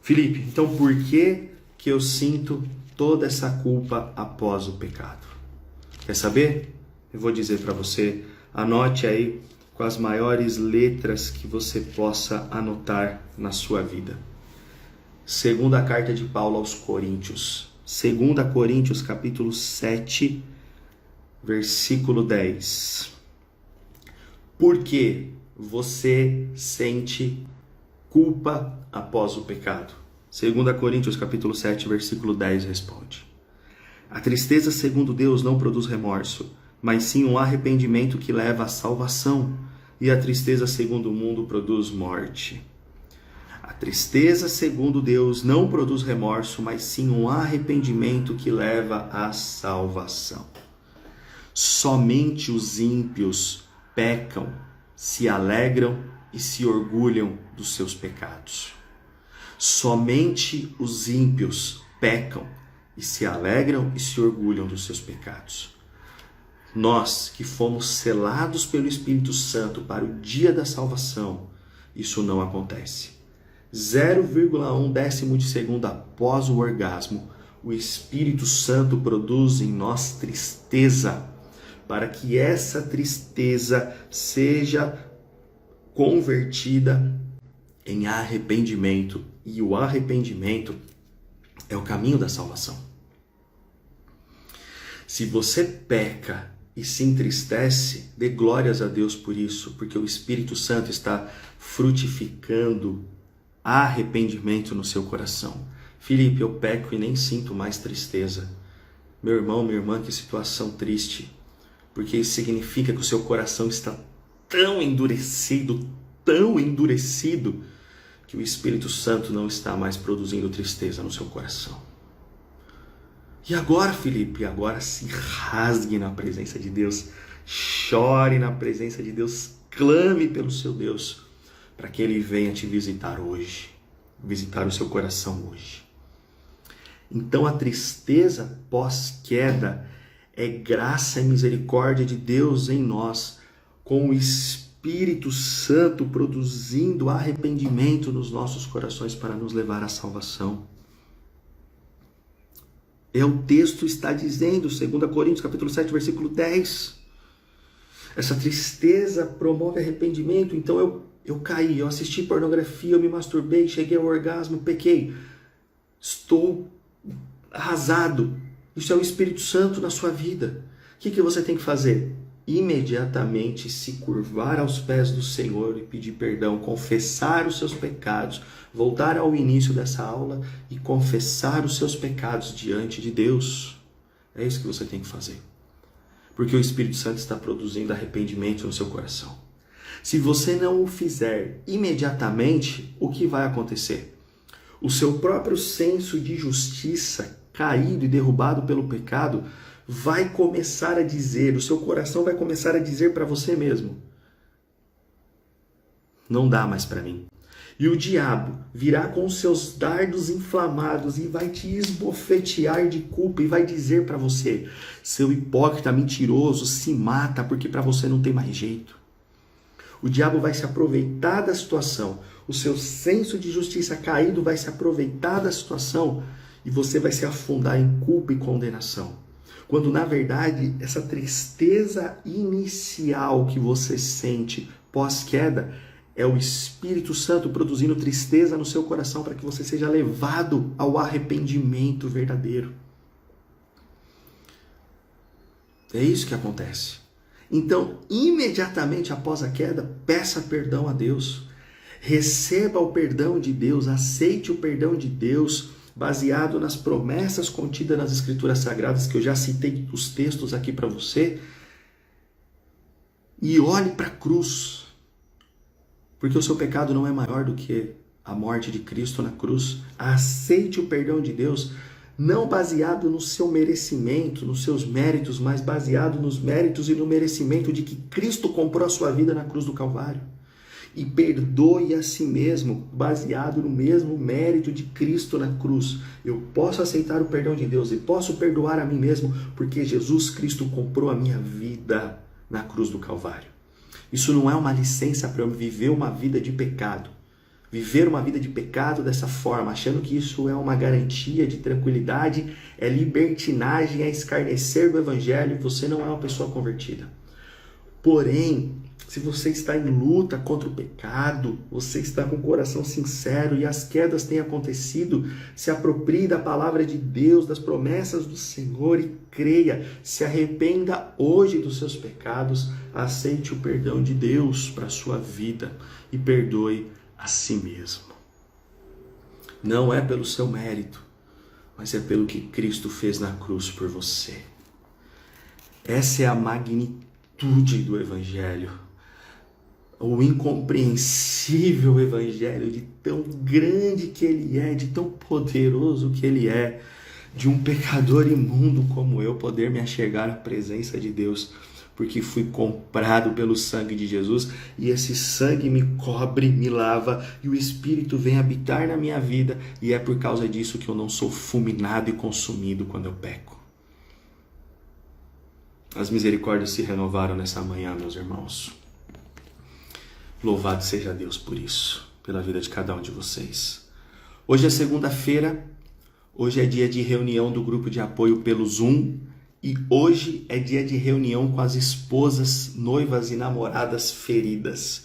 Felipe, então por que eu sinto toda essa culpa após o pecado? Quer saber? Eu vou dizer para você, anote aí com as maiores letras que você possa anotar na sua vida. Segunda carta de Paulo aos Coríntios. 2 Coríntios, capítulo 7, versículo 10. Por que você sente culpa após o pecado? 2 Coríntios, capítulo 7, versículo 10 responde: a tristeza segundo Deus não produz remorso, mas sim um arrependimento que leva à salvação, e a tristeza segundo o mundo produz morte. A tristeza segundo Deus não produz remorso, mas sim um arrependimento que leva à salvação. Somente os ímpios pecam, se alegram e se orgulham dos seus pecados. Somente os ímpios pecam e se alegram e se orgulham dos seus pecados. Nós que fomos selados pelo Espírito Santo para o dia da salvação, isso não acontece. 0,1 décimo de segundo após o orgasmo, o Espírito Santo produz em nós tristeza, para que essa tristeza seja convertida em arrependimento. E o arrependimento é o caminho da salvação. Se você peca e se entristece, dê glórias a Deus por isso, porque o Espírito Santo está frutificando arrependimento no seu coração. Felipe, eu peco e nem sinto mais tristeza. Meu irmão, minha irmã, que situação triste, porque isso significa que o seu coração está tão endurecido, que o Espírito Santo não está mais produzindo tristeza no seu coração. E agora, Felipe, agora se rasgue na presença de Deus, chore na presença de Deus, clame pelo seu Deus, para que Ele venha te visitar hoje, visitar o seu coração hoje. Então a tristeza pós-queda é graça e misericórdia de Deus em nós, com o Espírito Santo produzindo arrependimento nos nossos corações para nos levar à salvação. O texto está dizendo, 2 Coríntios capítulo 7, versículo 10. Essa tristeza promove arrependimento. Então eu caí, eu assisti pornografia, eu me masturbei, cheguei ao orgasmo, pequei. Estou arrasado. Isso é o Espírito Santo na sua vida. O que você tem que fazer? Imediatamente se curvar aos pés do Senhor e pedir perdão, confessar os seus pecados, voltar ao início dessa aula e confessar os seus pecados diante de Deus. É isso que você tem que fazer. Porque o Espírito Santo está produzindo arrependimento no seu coração. Se você não o fizer imediatamente, o que vai acontecer? O seu próprio senso de justiça, caído e derrubado pelo pecado, vai começar a dizer, o seu coração vai começar a dizer para você mesmo: não dá mais para mim. E o diabo virá com os seus dardos inflamados e vai te esbofetear de culpa e vai dizer para você: seu hipócrita, mentiroso, se mata porque para você não tem mais jeito. O diabo vai se aproveitar da situação, o seu senso de justiça caído vai se aproveitar da situação e você vai se afundar em culpa e condenação. Quando, na verdade, essa tristeza inicial que você sente pós-queda é o Espírito Santo produzindo tristeza no seu coração para que você seja levado ao arrependimento verdadeiro. É isso que acontece. Então, imediatamente após a queda, peça perdão a Deus. Receba o perdão de Deus, aceite o perdão de Deus, baseado nas promessas contidas nas Escrituras Sagradas, que eu já citei os textos aqui para você, e olhe para a cruz, porque o seu pecado não é maior do que a morte de Cristo na cruz. Aceite o perdão de Deus, não baseado no seu merecimento, nos seus méritos, mas baseado nos méritos e no merecimento de que Cristo comprou a sua vida na cruz do Calvário. E perdoe a si mesmo, baseado no mesmo mérito de Cristo na cruz. Eu posso aceitar o perdão de Deus e posso perdoar a mim mesmo, porque Jesus Cristo comprou a minha vida na cruz do Calvário. Isso não é uma licença para eu viver uma vida de pecado. Viver uma vida de pecado dessa forma, achando que isso é uma garantia de tranquilidade, é libertinagem, é escarnecer do Evangelho, e você não é uma pessoa convertida. Porém, se você está em luta contra o pecado, você está com o coração sincero e as quedas têm acontecido, se aproprie da palavra de Deus, das promessas do Senhor e creia, se arrependa hoje dos seus pecados, aceite o perdão de Deus para a sua vida e perdoe a si mesmo. Não é pelo seu mérito, mas é pelo que Cristo fez na cruz por você. Essa é a magnitude do Evangelho. O incompreensível Evangelho, de tão grande que ele é, de tão poderoso que ele é, de um pecador imundo como eu poder me achegar à presença de Deus, porque fui comprado pelo sangue de Jesus e esse sangue me cobre, me lava e o Espírito vem habitar na minha vida e é por causa disso que eu não sou fulminado e consumido quando eu peco. As misericórdias se renovaram nessa manhã, meus irmãos. Louvado seja Deus por isso, pela vida de cada um de vocês. Hoje é segunda-feira, hoje é dia de reunião do grupo de apoio pelo Zoom e hoje é dia de reunião com as esposas, noivas e namoradas feridas.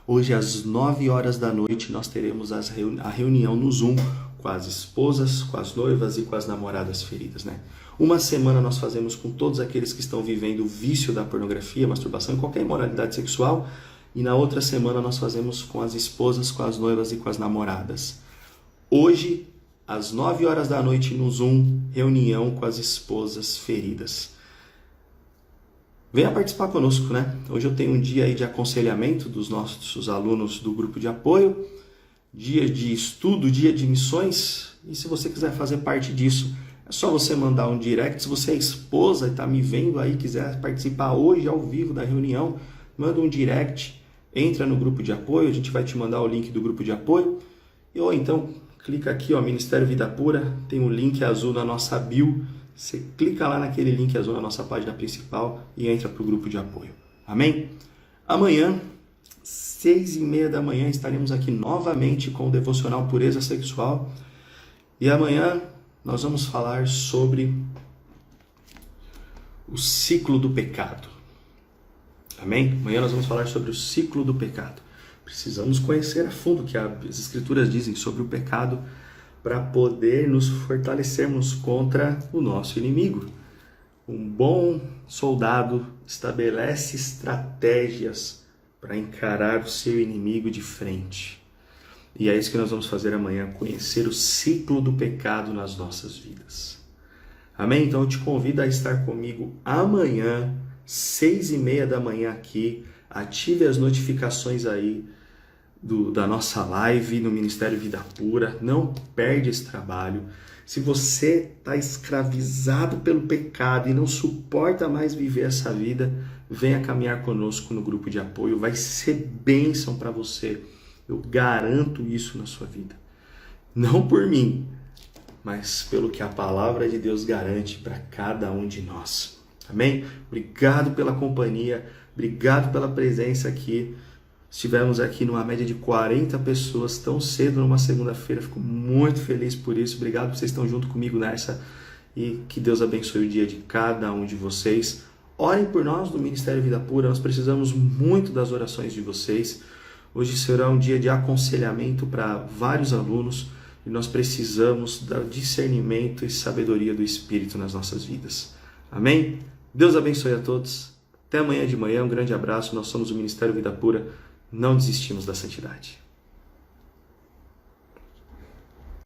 Hoje às 9 horas da noite nós teremos a reunião no Zoom com as esposas, com as noivas e com as namoradas feridas, né? Uma semana nós fazemos com todos aqueles que estão vivendo o vício da pornografia, masturbação e qualquer imoralidade sexual. E na outra semana nós fazemos com as esposas, com as noivas e com as namoradas. Hoje, às 9 horas da noite no Zoom, reunião com as esposas feridas. Venha participar conosco, né? Hoje eu tenho um dia aí de aconselhamento dos nossos alunos do grupo de apoio, dia de estudo, dia de missões. E se você quiser fazer parte disso, é só você mandar um direct. Se você é esposa e está me vendo aí, quiser participar hoje ao vivo da reunião, manda um direct, entra no grupo de apoio, a gente vai te mandar o link do grupo de apoio. Ou então, clica aqui, ó, Ministério Vida Pura, tem um link azul na nossa bio. Você clica lá naquele link azul na nossa página principal e entra para o grupo de apoio. Amém? Amanhã, 6h30 da manhã, estaremos aqui novamente com o Devocional Pureza Sexual. E amanhã nós vamos falar sobre o ciclo do pecado. Amém? Amanhã nós vamos falar sobre o ciclo do pecado. Precisamos conhecer a fundo o que as Escrituras dizem sobre o pecado para poder nos fortalecermos contra o nosso inimigo. Um bom soldado estabelece estratégias para encarar o seu inimigo de frente. E é isso que nós vamos fazer amanhã, conhecer o ciclo do pecado nas nossas vidas. Amém? Então eu te convido a estar comigo amanhã, 6h30 da manhã aqui. Ative as notificações aí da nossa live no Ministério Vida Pura. Não perde esse trabalho. Se você está escravizado pelo pecado e não suporta mais viver essa vida, venha caminhar conosco no grupo de apoio. Vai ser bênção para você. Eu garanto isso na sua vida. Não por mim, mas pelo que a palavra de Deus garante para cada um de nós. Amém? Obrigado pela companhia, obrigado pela presença aqui. Estivemos aqui numa média de 40 pessoas tão cedo numa segunda-feira. Fico muito feliz por isso. Obrigado por vocês estão junto comigo nessa. E que Deus abençoe o dia de cada um de vocês. Orem por nós do Ministério Vida Pura. Nós precisamos muito das orações de vocês. Hoje será um dia de aconselhamento para vários alunos e nós precisamos do discernimento e sabedoria do Espírito nas nossas vidas. Amém? Deus abençoe a todos. Até amanhã de manhã. Um grande abraço. Nós somos o Ministério Vida Pura. Não desistimos da santidade.